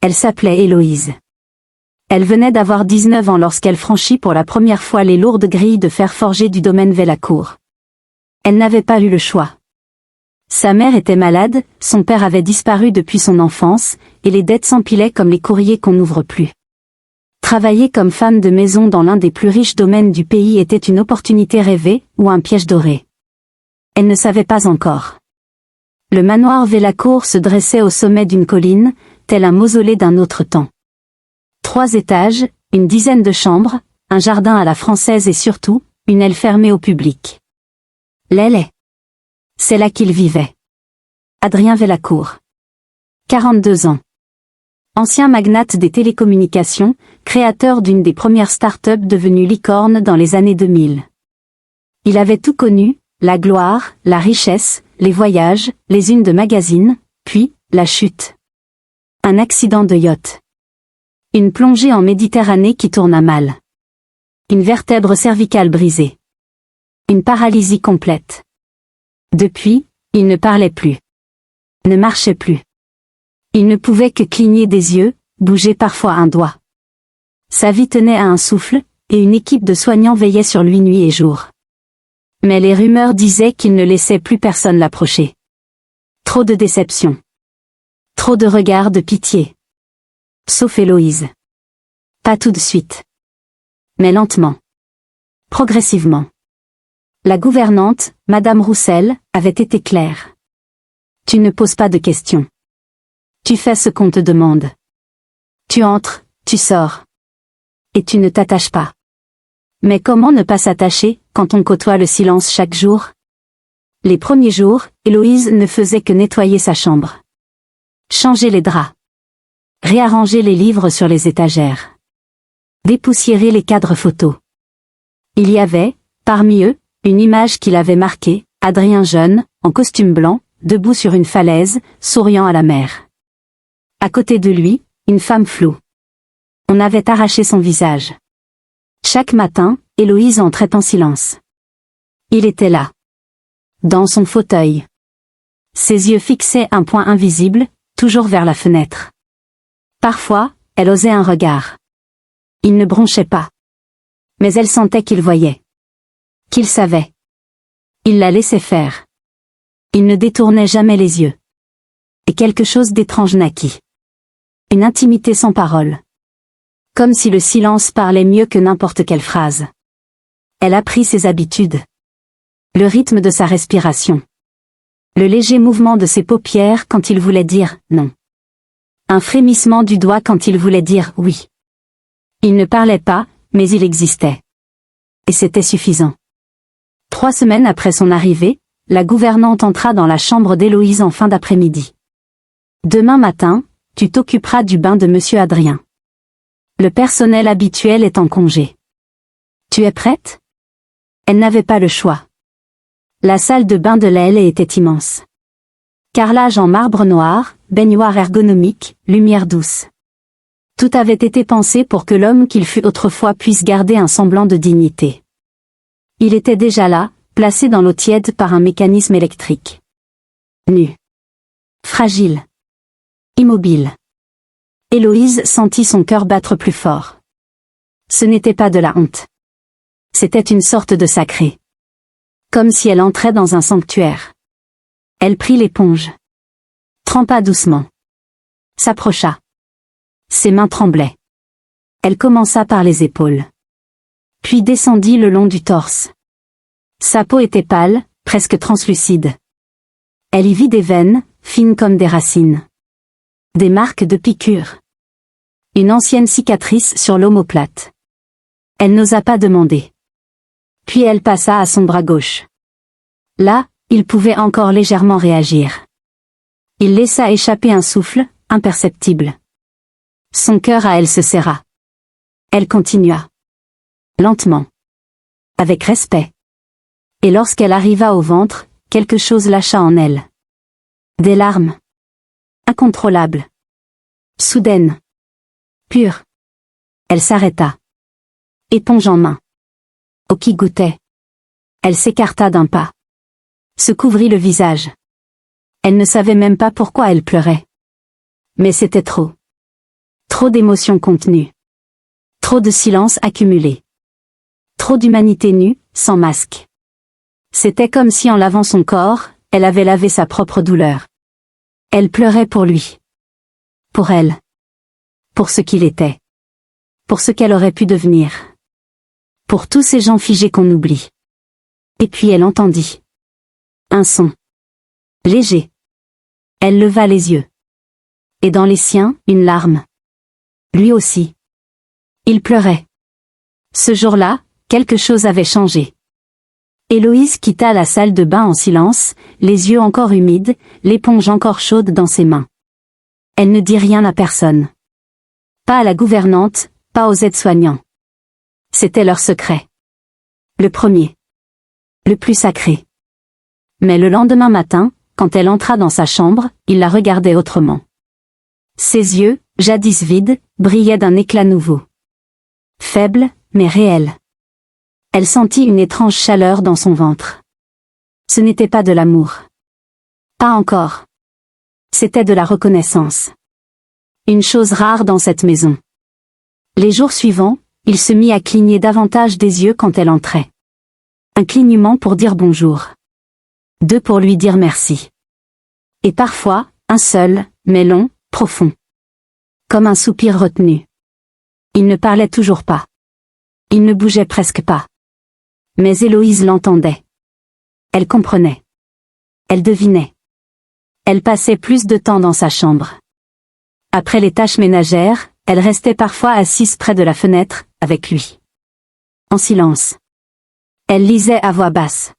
Elle s'appelait Héloïse. Elle venait d'avoir 19 ans lorsqu'elle franchit pour la première fois les lourdes grilles de fer forgé du domaine Vélacourt. Elle n'avait pas eu le choix. Sa mère était malade, son père avait disparu depuis son enfance, et les dettes s'empilaient comme les courriers qu'on n'ouvre plus. Travailler comme femme de maison dans l'un des plus riches domaines du pays était une opportunité rêvée, ou un piège doré. Elle ne savait pas encore. Le manoir Vélacourt se dressait au sommet d'une colline, tel un mausolée d'un autre temps. 3 étages, une dizaine de chambres, un jardin à la française et surtout, une aile fermée au public. L'aile. C'est là qu'il vivait. Adrien Vélacourt. 42 ans. Ancien magnate des télécommunications, créateur d'une des premières start-up devenues licornes dans les années 2000. Il avait tout connu, la gloire, la richesse, les voyages, les unes de magazines, puis, la chute. Un accident de yacht. Une plongée en Méditerranée qui tourna mal. Une vertèbre cervicale brisée. Une paralysie complète. Depuis, il ne parlait plus. Ne marchait plus. Il ne pouvait que cligner des yeux, bouger parfois un doigt. Sa vie tenait à un souffle, et une équipe de soignants veillait sur lui nuit et jour. Mais les rumeurs disaient qu'il ne laissait plus personne l'approcher. Trop de déception. Trop de regards de pitié. Sauf Héloïse. Pas tout de suite. Mais lentement. Progressivement. La gouvernante, Madame Roussel, avait été claire. Tu ne poses pas de questions. Tu fais ce qu'on te demande. Tu entres, tu sors. Et tu ne t'attaches pas. Mais comment ne pas s'attacher, quand on côtoie le silence chaque jour? Les premiers jours, Héloïse ne faisait que nettoyer sa chambre. Changer les draps. Réarranger les livres sur les étagères. Dépoussiérer les cadres photos. Il y avait, parmi eux, une image qui l'avait marqué, Adrien jeune, en costume blanc, debout sur une falaise, souriant à la mer. À côté de lui, une femme floue. On avait arraché son visage. Chaque matin, Héloïse entrait en silence. Il était là. Dans son fauteuil. Ses yeux fixaient un point invisible, toujours vers la fenêtre. Parfois, elle osait un regard. Il ne bronchait pas. Mais elle sentait qu'il voyait. Qu'il savait. Il la laissait faire. Il ne détournait jamais les yeux. Et quelque chose d'étrange naquit. Une intimité sans parole. Comme si le silence parlait mieux que n'importe quelle phrase. Elle apprit ses habitudes. Le rythme de sa respiration. Le léger mouvement de ses paupières quand il voulait dire non. Un frémissement du doigt quand il voulait dire oui. Il ne parlait pas, mais il existait. Et c'était suffisant. 3 semaines après son arrivée, la gouvernante entra dans la chambre d'Héloïse en fin d'après-midi. Demain matin, tu t'occuperas du bain de Monsieur Adrien. Le personnel habituel est en congé. Tu es prête? Elle n'avait pas le choix. La salle de bain de l'aile était immense. Carrelage en marbre noir, baignoire ergonomique, lumière douce. Tout avait été pensé pour que l'homme qu'il fut autrefois puisse garder un semblant de dignité. Il était déjà là, placé dans l'eau tiède par un mécanisme électrique. Nu. Fragile. Immobile. Héloïse sentit son cœur battre plus fort. Ce n'était pas de la honte. C'était une sorte de sacré. Comme si elle entrait dans un sanctuaire. Elle prit l'éponge. Trempa doucement. S'approcha. Ses mains tremblaient. Elle commença par les épaules. Puis descendit le long du torse. Sa peau était pâle, presque translucide. Elle y vit des veines, fines comme des racines. Des marques de piqûres. Une ancienne cicatrice sur l'omoplate. Elle n'osa pas demander. Puis elle passa à son bras gauche. Là, il pouvait encore légèrement réagir. Il laissa échapper un souffle, imperceptible. Son cœur à elle se serra. Elle continua. Lentement. Avec respect. Et lorsqu'elle arriva au ventre, quelque chose lâcha en elle. Des larmes. Incontrôlables. Soudaines. Pures. Elle s'arrêta. Éponge en main. Au qui goûtait. Elle s'écarta d'un pas. Se couvrit le visage. Elle ne savait même pas pourquoi elle pleurait. Mais c'était trop. Trop d'émotions contenues. Trop de silence accumulé. Trop d'humanité nue, sans masque. C'était comme si en lavant son corps, elle avait lavé sa propre douleur. Elle pleurait pour lui. Pour elle. Pour ce qu'il était. Pour ce qu'elle aurait pu devenir. Pour tous ces gens figés qu'on oublie. Et puis elle entendit. Un son. Léger. Elle leva les yeux. Et dans les siens, une larme. Lui aussi. Il pleurait. Ce jour-là, quelque chose avait changé. Héloïse quitta la salle de bain en silence, les yeux encore humides, l'éponge encore chaude dans ses mains. Elle ne dit rien à personne. Pas à la gouvernante, pas aux aides-soignants. C'était leur secret. Le premier. Le plus sacré. Mais le lendemain matin, quand elle entra dans sa chambre, il la regardait autrement. Ses yeux, jadis vides, brillaient d'un éclat nouveau. Faible, mais réel. Elle sentit une étrange chaleur dans son ventre. Ce n'était pas de l'amour. Pas encore. C'était de la reconnaissance. Une chose rare dans cette maison. Les jours suivants, il se mit à cligner davantage des yeux quand elle entrait. Un clignement pour dire bonjour. Deux pour lui dire merci. Et parfois, un seul, mais long, profond. Comme un soupir retenu. Il ne parlait toujours pas. Il ne bougeait presque pas. Mais Héloïse l'entendait. Elle comprenait. Elle devinait. Elle passait plus de temps dans sa chambre. Après les tâches ménagères, elle restait parfois assise près de la fenêtre, avec lui. En silence. Elle lisait à voix basse.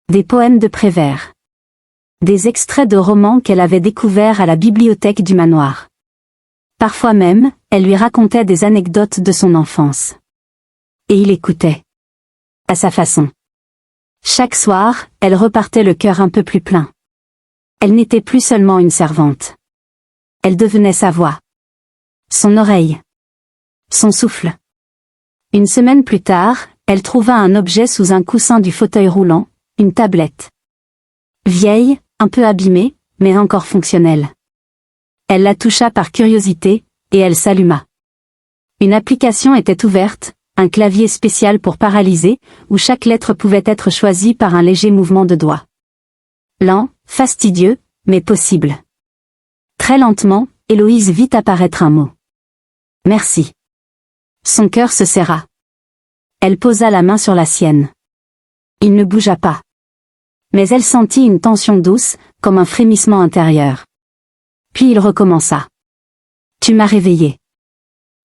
Des poèmes de Prévert. Des extraits de romans qu'elle avait découverts à la bibliothèque du manoir. Parfois même, elle lui racontait des anecdotes de son enfance. Et il écoutait. À sa façon. Chaque soir, elle repartait le cœur un peu plus plein. Elle n'était plus seulement une servante. Elle devenait sa voix. Son oreille. Son souffle. Une semaine plus tard, elle trouva un objet sous un coussin du fauteuil roulant, une tablette. Vieille, un peu abîmée, mais encore fonctionnelle. Elle la toucha par curiosité, et elle s'alluma. Une application était ouverte, un clavier spécial pour paralyser, où chaque lettre pouvait être choisie par un léger mouvement de doigt. Lent, fastidieux, mais possible. Très lentement, Héloïse vit apparaître un mot. Merci. Son cœur se serra. Elle posa la main sur la sienne. Il ne bougea pas. Mais elle sentit une tension douce, comme un frémissement intérieur. Puis il recommença. Tu m'as réveillée.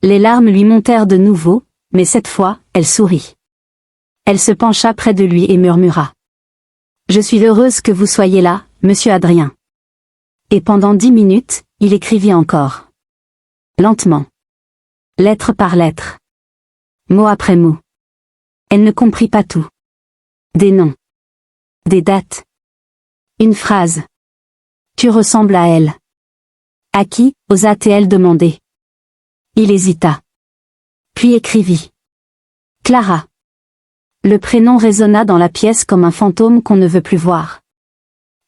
Les larmes lui montèrent de nouveau, mais cette fois, elle sourit. Elle se pencha près de lui et murmura. Je suis heureuse que vous soyez là, monsieur Adrien. Et pendant 10 minutes, il écrivit encore. Lentement. Lettre par lettre. Mot après mot. Elle ne comprit pas tout. Des noms. Des dates. Une phrase. Tu ressembles à elle. À qui, osa-t-elle demander? Il hésita. Puis écrivit. Clara. Le prénom résonna dans la pièce comme un fantôme qu'on ne veut plus voir.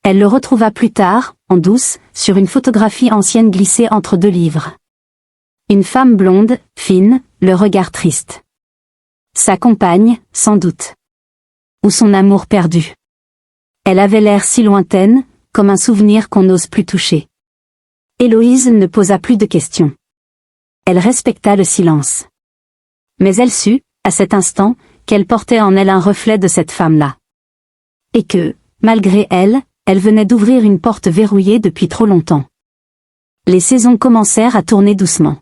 Elle le retrouva plus tard, en douce, sur une photographie ancienne glissée entre 2 livres. Une femme blonde, fine, le regard triste. Sa compagne, sans doute. Ou son amour perdu. Elle avait l'air si lointaine, comme un souvenir qu'on n'ose plus toucher. Héloïse ne posa plus de questions. Elle respecta le silence. Mais elle sut, à cet instant, qu'elle portait en elle un reflet de cette femme-là. Et que, malgré elle, elle venait d'ouvrir une porte verrouillée depuis trop longtemps. Les saisons commencèrent à tourner doucement.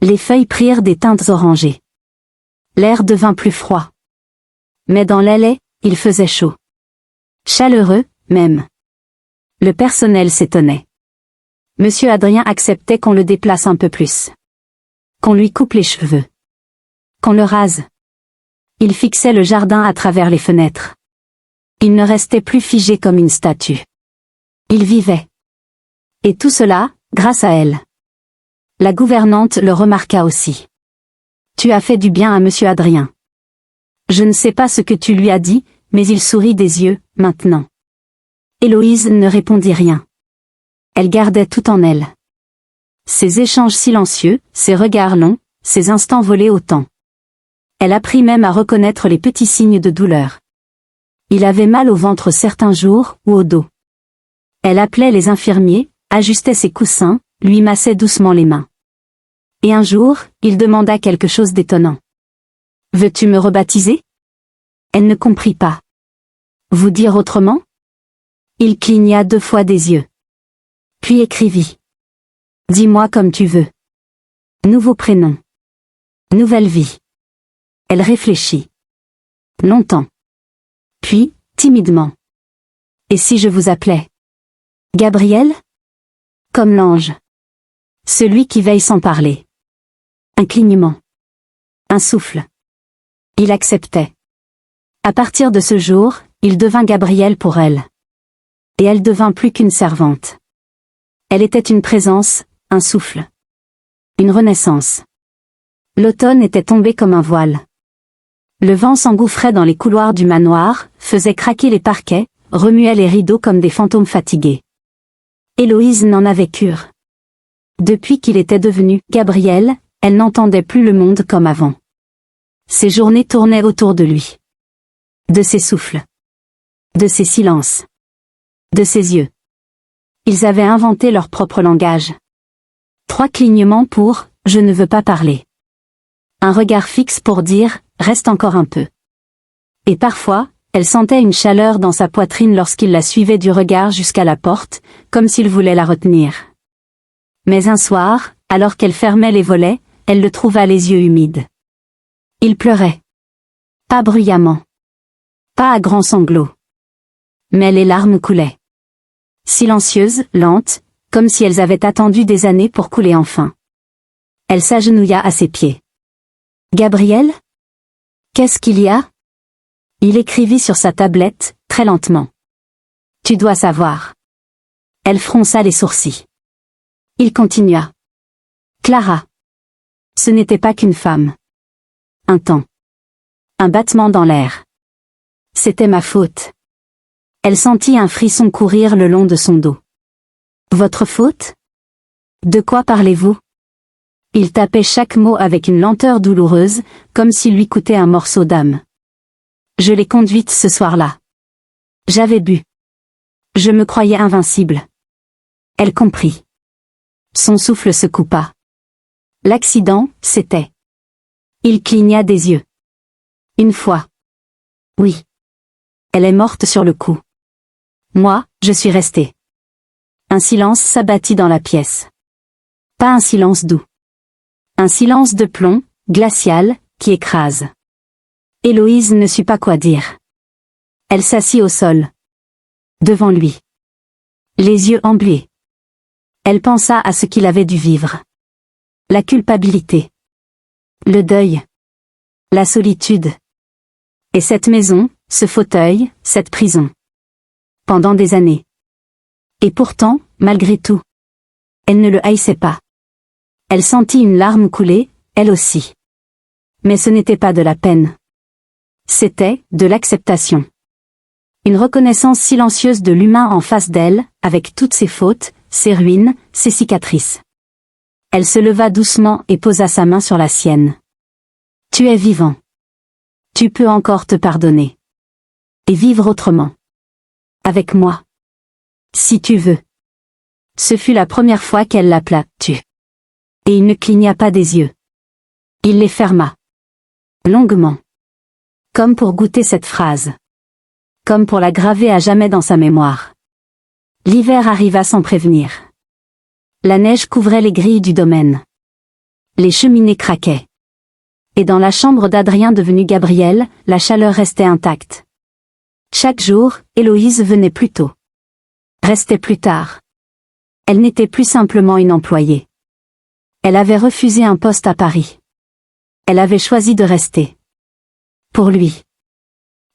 Les feuilles prirent des teintes orangées. L'air devint plus froid. Mais dans l'allée, il faisait chaud. Chaleureux, même. Le personnel s'étonnait. Monsieur Adrien acceptait qu'on le déplace un peu plus. Qu'on lui coupe les cheveux. Qu'on le rase. Il fixait le jardin à travers les fenêtres. Il ne restait plus figé comme une statue. Il vivait. Et tout cela, grâce à elle. La gouvernante le remarqua aussi. Tu as fait du bien à monsieur Adrien. Je ne sais pas ce que tu lui as dit, mais il sourit des yeux, maintenant. Héloïse ne répondit rien. Elle gardait tout en elle. Ces échanges silencieux, ces regards longs, ces instants volés au temps. Elle apprit même à reconnaître les petits signes de douleur. Il avait mal au ventre certains jours, ou au dos. Elle appelait les infirmiers, ajustait ses coussins, lui massait doucement les mains. Et un jour, il demanda quelque chose d'étonnant. « Veux-tu me rebaptiser ?» Elle ne comprit pas. « Vous dire autrement ?» Il cligna 2 fois des yeux. Puis écrivit. « Dis-moi comme tu veux. Nouveau prénom. Nouvelle vie. » Elle réfléchit. Longtemps. Puis, timidement. « Et si je vous appelais Gabriel ? Comme l'ange. Celui qui veille sans parler. » Un clignement. Un souffle. Il acceptait. À partir de ce jour, il devint Gabriel pour elle. Et elle devint plus qu'une servante. Elle était une présence, un souffle. Une renaissance. L'automne était tombé comme un voile. Le vent s'engouffrait dans les couloirs du manoir, faisait craquer les parquets, remuait les rideaux comme des fantômes fatigués. Héloïse n'en avait cure. Depuis qu'il était devenu Gabriel, elle n'entendait plus le monde comme avant. Ses journées tournaient autour de lui. De ses souffles. De ses silences. De ses yeux. Ils avaient inventé leur propre langage. 3 clignements pour « je ne veux pas parler ». Un regard fixe pour dire « reste encore un peu ». Et parfois, elle sentait une chaleur dans sa poitrine lorsqu'il la suivait du regard jusqu'à la porte, comme s'il voulait la retenir. Mais un soir, alors qu'elle fermait les volets, elle le trouva les yeux humides. Il pleurait. Pas bruyamment. Pas à grands sanglots. Mais les larmes coulaient. Silencieuses, lentes, comme si elles avaient attendu des années pour couler enfin. Elle s'agenouilla à ses pieds. « Gabriel ? Qu'est-ce qu'il y a ?» Il écrivit sur sa tablette, très lentement. « Tu dois savoir. » Elle fronça les sourcils. Il continua. « Clara. Ce n'était pas qu'une femme. Un temps. Un battement dans l'air. C'était ma faute. » Elle sentit un frisson courir le long de son dos. « Votre faute ? De quoi parlez-vous ?» Il tapait chaque mot avec une lenteur douloureuse, comme s'il lui coûtait un morceau d'âme. « Je l'ai conduite ce soir-là. J'avais bu. Je me croyais invincible. » Elle comprit. Son souffle se coupa. L'accident, c'était. Il cligna des yeux. Une fois. Oui. Elle est morte sur le coup. Moi, je suis restée. Un silence s'abattit dans la pièce. Pas un silence doux. Un silence de plomb, glacial, qui écrase. Héloïse ne sut pas quoi dire. Elle s'assit au sol. Devant lui. Les yeux embués. Elle pensa à ce qu'il avait dû vivre. La culpabilité. Le deuil. La solitude. Et cette maison, ce fauteuil, cette prison. Pendant des années. Et pourtant, malgré tout, elle ne le haïssait pas. Elle sentit une larme couler, elle aussi. Mais ce n'était pas de la peine. C'était de l'acceptation. Une reconnaissance silencieuse de l'humain en face d'elle, avec toutes ses fautes, ses ruines, ses cicatrices. Elle se leva doucement et posa sa main sur la sienne. « Tu es vivant. Tu peux encore te pardonner. Et vivre autrement. Avec moi. Si tu veux. » Ce fut la première fois qu'elle l'appela « tu ». Et il ne cligna pas des yeux. Il les ferma. Longuement. Comme pour goûter cette phrase. Comme pour la graver à jamais dans sa mémoire. L'hiver arriva sans prévenir. La neige couvrait les grilles du domaine. Les cheminées craquaient. Et dans la chambre d'Adrien devenu Gabriel, la chaleur restait intacte. Chaque jour, Héloïse venait plus tôt. Restait plus tard. Elle n'était plus simplement une employée. Elle avait refusé un poste à Paris. Elle avait choisi de rester. Pour lui.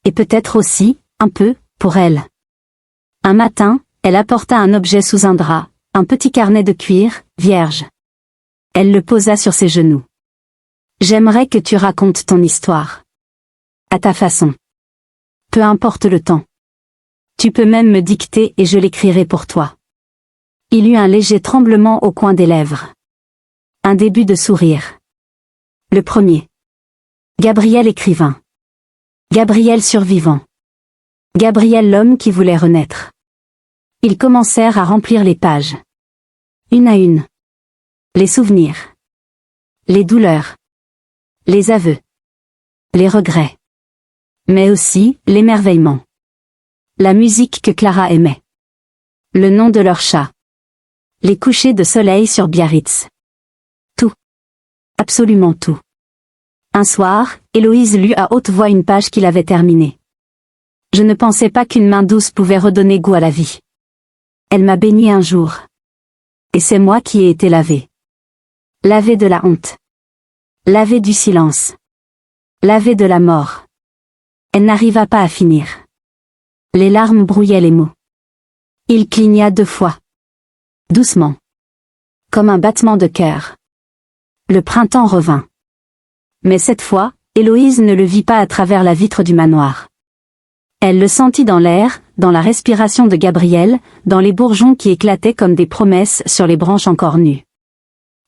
Et peut-être aussi, un peu, pour elle. Un matin, elle apporta un objet sous un drap, un petit carnet de cuir, vierge. Elle le posa sur ses genoux. « J'aimerais que tu racontes ton histoire. À ta façon. Peu importe le temps. Tu peux même me dicter et je l'écrirai pour toi. » Il eut un léger tremblement au coin des lèvres. Un début de sourire. Le premier. Gabriel écrivain. Gabriel survivant. Gabriel l'homme qui voulait renaître. Ils commencèrent à remplir les pages. Une à une. Les souvenirs. Les douleurs. Les aveux. Les regrets. Mais aussi, l'émerveillement. La musique que Clara aimait. Le nom de leur chat. Les couchers de soleil sur Biarritz. Tout. Absolument tout. Un soir, Héloïse lut à haute voix une page qu'il avait terminée. Je ne pensais pas qu'une main douce pouvait redonner goût à la vie. Elle m'a bénie un jour. Et c'est moi qui ai été lavée. Lavée de la honte. Lavée du silence. Lavée de la mort. Elle n'arriva pas à finir. Les larmes brouillaient les mots. Il cligna 2 fois. Doucement. Comme un battement de cœur. Le printemps revint. Mais cette fois, Héloïse ne le vit pas à travers la vitre du manoir. Elle le sentit dans l'air, dans la respiration de Gabriel, dans les bourgeons qui éclataient comme des promesses sur les branches encore nues.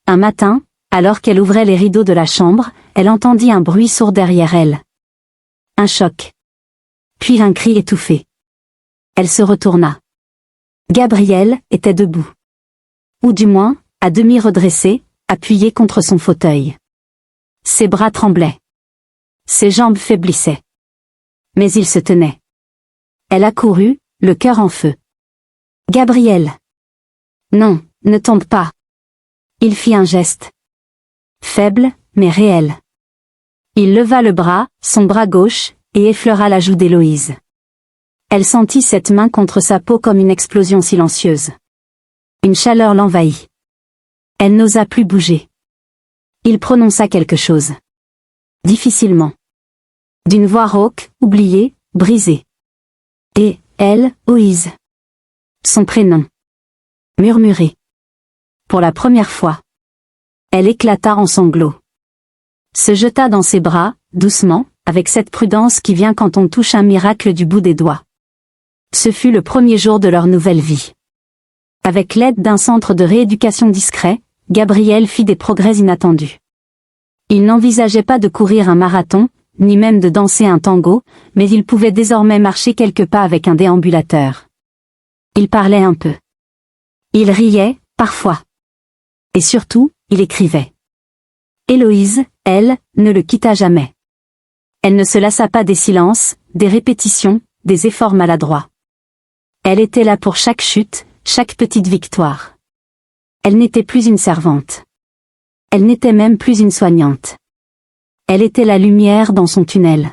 Un matin, alors qu'elle ouvrait les rideaux de la chambre, elle entendit un bruit sourd derrière elle. Un choc. Puis un cri étouffé. Elle se retourna. Gabriel était debout. Ou du moins, à demi redressé, appuyé contre son fauteuil. Ses bras tremblaient. Ses jambes faiblissaient. Mais il se tenait. Elle accourut, le cœur en feu. Gabriel. Non, ne tombe pas. Il fit un geste. Faible, mais réel. Il leva le bras, son bras gauche, et effleura la joue d'Héloïse. Elle sentit cette main contre sa peau comme une explosion silencieuse. Une chaleur l'envahit. Elle n'osa plus bouger. Il prononça quelque chose. Difficilement. D'une voix rauque, oubliée, brisée. Et, elle, Oïse. Son prénom. Murmuré. Pour la première fois. Elle éclata en sanglots. Se jeta dans ses bras, doucement, avec cette prudence qui vient quand on touche un miracle du bout des doigts. Ce fut le premier jour de leur nouvelle vie. Avec l'aide d'un centre de rééducation discret, Gabriel fit des progrès inattendus. Il n'envisageait pas de courir un marathon, ni même de danser un tango, mais il pouvait désormais marcher quelques pas avec un déambulateur. Il parlait un peu. Il riait, parfois. Et surtout, il écrivait. Héloïse, elle, ne le quitta jamais. Elle ne se lassa pas des silences, des répétitions, des efforts maladroits. Elle était là pour chaque chute, chaque petite victoire. Elle n'était plus une servante. Elle n'était même plus une soignante. Elle était la lumière dans son tunnel.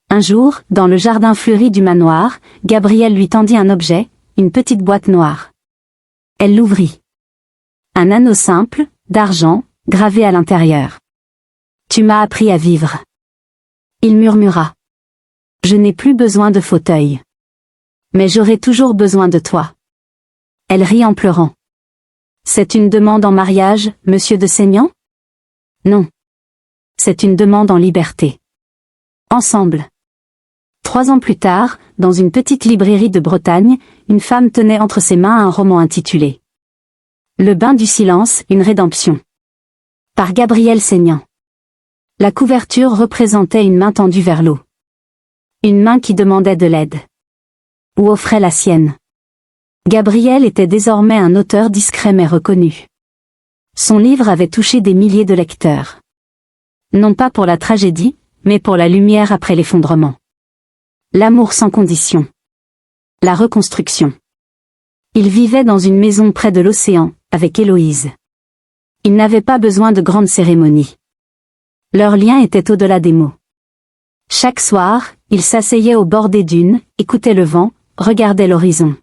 Un jour, dans le jardin fleuri du manoir, Gabriel lui tendit un objet, une petite boîte noire. Elle l'ouvrit. Un anneau simple, d'argent, gravé à l'intérieur. Tu m'as appris à vivre. Il murmura. Je n'ai plus besoin de fauteuil. Mais j'aurai toujours besoin de toi. Elle rit en pleurant. C'est une demande en mariage, monsieur de Seignan? Non. C'est une demande en liberté. Ensemble. 3 ans plus tard, dans une petite librairie de Bretagne, une femme tenait entre ses mains un roman intitulé Le bain du silence, une rédemption. Par Gabriel Seignan. La couverture représentait une main tendue vers l'eau. Une main qui demandait de l'aide. Ou offrait la sienne. Gabriel était désormais un auteur discret mais reconnu. Son livre avait touché des milliers de lecteurs. Non pas pour la tragédie, mais pour la lumière après l'effondrement. L'amour sans condition. La reconstruction. Il vivait dans une maison près de l'océan, avec Héloïse. Il n'avait pas besoin de grandes cérémonies. Leur lien était au-delà des mots. Chaque soir, il s'asseyait au bord des dunes, écoutait le vent, regardait l'horizon.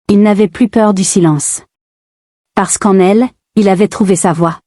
Il n'avait plus peur du silence. Parce qu'en elle, il avait trouvé sa voie.